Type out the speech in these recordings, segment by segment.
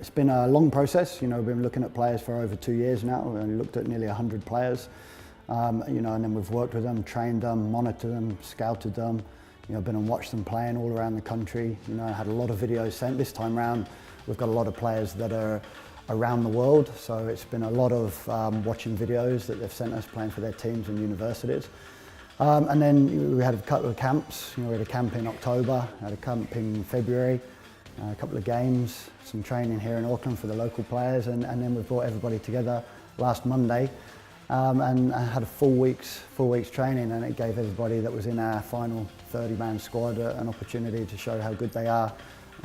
It's been a long process. We've been looking at players for over 2 years now. We only looked at nearly 100 players, and then we've worked with them, trained them, monitored them, scouted them. Been and watched them playing all around the country. Had a lot of videos sent. This time round, we've got a lot of players that are around the world, so it's been a lot of watching videos that they've sent us playing for their teams and universities. And then we had a couple of camps. We had a camp in October, had a camp in February, a couple of games, some training here in Auckland for the local players, and then we brought everybody together last Monday and had a full week's training, and it gave everybody that was in our final 30-man squad an opportunity to show how good they are.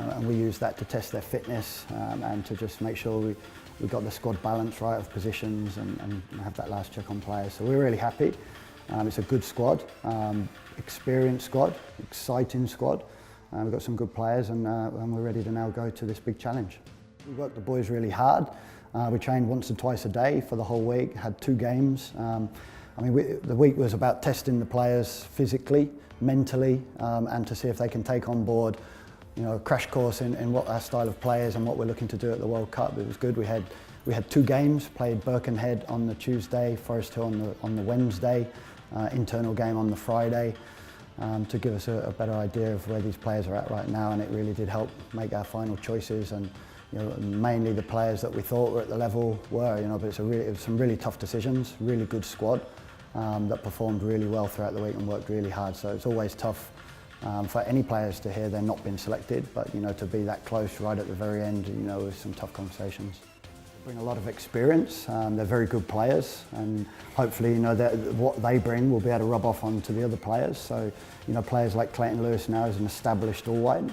And we use that to test their fitness and to just make sure we got the squad balance right of positions and have that last check on players. So we're really happy. It's a good squad, experienced squad, exciting squad. We've got some good players and we're ready to now go to this big challenge. We worked the boys really hard. We trained once or twice a day for the whole week, had 2 games. The week was about testing the players physically, mentally, and to see if they can take on board a crash course in what our style of play is and what we're looking to do at the World Cup. It was good. We had 2 games, played Birkenhead on the Tuesday, Forest Hill on the Wednesday, internal game on the Friday, to give us a better idea of where these players are at right now, and it really did help make our final choices. And mainly the players that we thought were at the level were, but it was some really tough decisions, really good squad that performed really well throughout the week and worked really hard. So it's always tough for any players to hear they're not been selected, but to be that close right at the very end, with some tough conversations. They bring a lot of experience. They're very good players, and hopefully, what they bring will be able to rub off onto the other players. So, players like Clayton Lewis now is an established all-white.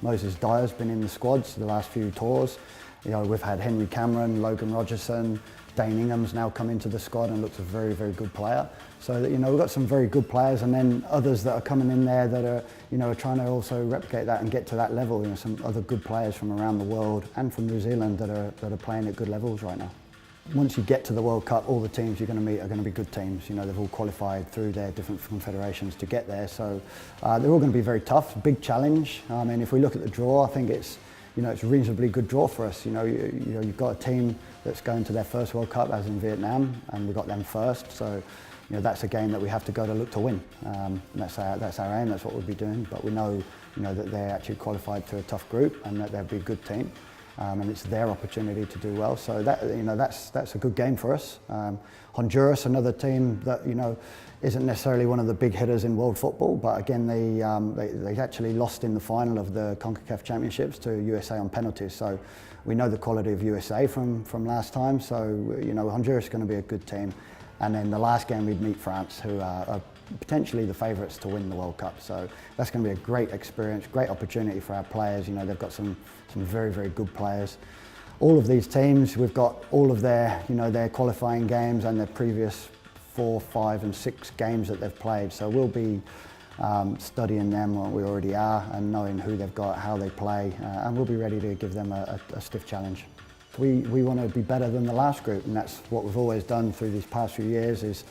Moses Dyer's been in the squads the last few tours. We've had Henry Cameron, Logan Rogerson, Dane Ingham's now come into the squad and looks a very, very good player. So that, we've got some very good players, and then others that are coming in there that are, trying to also replicate that and get to that level. Some other good players from around the world and from New Zealand that are playing at good levels right now. Once you get to the World Cup, all the teams you're going to meet are going to be good teams. They've all qualified through their different confederations to get there. So they're all going to be very tough, big challenge. If we look at the draw, I think it's a reasonably good draw for us. You've got a team that's going to their first World Cup, as in Vietnam, and we got them first. So, that's a game that we have to go to look to win. That's our aim. That's what we'll be doing. But we know, that they're actually qualified through a tough group, and that they'll be a good team. And it's their opportunity to do well. So that's a good game for us. Honduras, another team that isn't necessarily one of the big hitters in world football, but again they actually lost in the final of the CONCACAF Championships to USA on penalties. So we know the quality of USA from last time. So Honduras is going to be a good team. And then the last game we'd meet France, who are potentially the favourites to win the World Cup. So that's going to be a great experience, great opportunity for our players. They've got some very, very good players. All of these teams, we've got all of their, their qualifying games and their previous 4, 5 and 6 games that they've played. So we'll be studying them, what we already are, and knowing who they've got, how they play, and we'll be ready to give them a stiff challenge. We want to be better than the last group, and that's what we've always done through these past few years is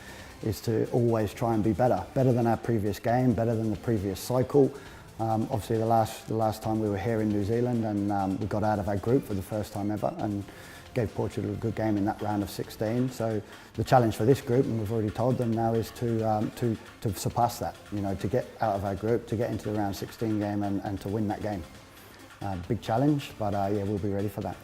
to always try and be better than our previous game, better than the previous cycle. Obviously the last time we were here in New Zealand, and we got out of our group for the first time ever and gave Portugal a good game in that round of 16. So the challenge for this group, and we've already told them now, is to surpass that, to get out of our group, to get into the round 16 game and to win that game. Big challenge, but yeah, we'll be ready for that.